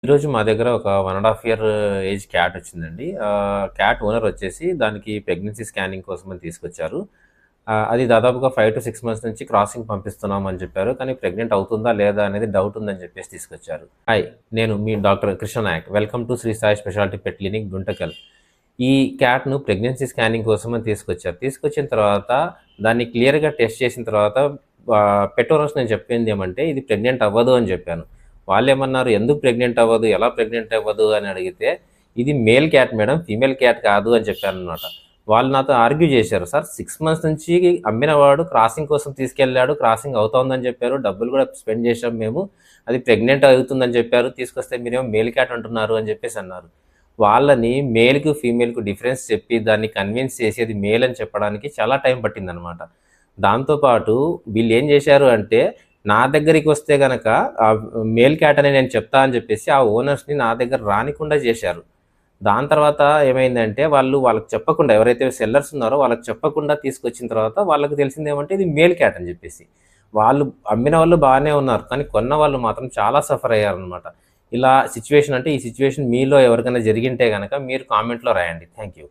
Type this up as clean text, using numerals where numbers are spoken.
ఈరోజు మా దగ్గర ఒక 1½ ఇయర్ ఏజ్ క్యాట్ వచ్చిందండి. క్యాట్ ఓనర్ వచ్చేసి దానికి ప్రెగ్నెన్సీ స్కానింగ్ కోసమని తీసుకొచ్చారు. అది దాదాపుగా 5-6 మంత్స్ నుంచి క్రాసింగ్ పంపిస్తున్నాం అని చెప్పారు. కానీ ప్రెగ్నెంట్ అవుతుందా లేదా అనేది డౌట్ ఉందని చెప్పేసి తీసుకొచ్చారు. హాయ్, నేను మీ doctor Krishna Nayak. Welcome to Sri Sai speciality pet clinic Guntakal. ఈ క్యాట్‌ను ప్రెగ్నెన్సీ స్కానింగ్ కోసమని తీసుకొచ్చారు. తీసుకొచ్చిన తర్వాత దాన్ని క్లియర్‌గా టెస్ట్ చేసిన తర్వాత పెట్ ఓనర్స్ నేను చెప్పింది ఏమంటే ఇది ప్రెగ్నెంట్ అవ్వదు అని చెప్పాను. వాళ్ళేమన్నారు, ఎందుకు ప్రెగ్నెంట్ అవ్వదు, ఎలా ప్రెగ్నెంట్ అవ్వదు అని అడిగితే, ఇది male cat madam, female cat కాదు అని చెప్పాననమాట. వాళ్ళు నాతో ఆర్గ్యూ చేశారు. సార్ 6 మంత్స్ నుంచి అమ్మినవాడు క్రాసింగ్ కోసం తీసుకెళ్ళాడు, క్రాసింగ్ అవుతోందని చెప్పారు, డబ్బులు కూడా స్పెండ్ చేశాం మేము, అది ప్రెగ్నెంట్ అవుతుందని చెప్పారు, తీసుకొస్తే మీరేమో మేల్ క్యాట్ అంటున్నారు అని చెప్పేసి అన్నారు. వాళ్ళని మేల్‌కు, ఫీమేల్‌కు డిఫరెన్స్ చెప్పి దాన్ని కన్విన్స్ చేసి అది మేల్ అని చెప్పడానికి చాలా టైం పట్టిందనమాట. దాంతో పాటు వీళ్ళేం చేశారు అంటే, నా దగ్గరికి వస్తే గనక మేల్ క్యాట్ అని నేను చెప్తా అని చెప్పేసి ఆ ఓనర్స్‌ని నా దగ్గర రానికుండా చేశారు. దాని తర్వాత ఏమైందంటే వాళ్ళకి చెప్పకుండా, ఎవరైతే సెల్లర్స్ ఉన్నారో వాళ్ళకి చెప్పకుండా తీసుకొచ్చిన తర్వాత వాళ్ళకి తెలిసిందేమంటే ఇది మేల్ క్యాట్ అని చెప్పేసి. వాళ్ళు అమ్మిన వాళ్ళు బాగానే ఉన్నారు. కానీ కొన్న వాళ్ళు మాత్రం చాలా సఫర్ అయ్యారనమాట. ఇలా సిట్యుయేషన్ అంటే ఈ సిట్యుయేషన్ మీలో ఎవరికైనా జరిగింటే గనక మీరు కామెంట్‌లో రాయండి. Thank you.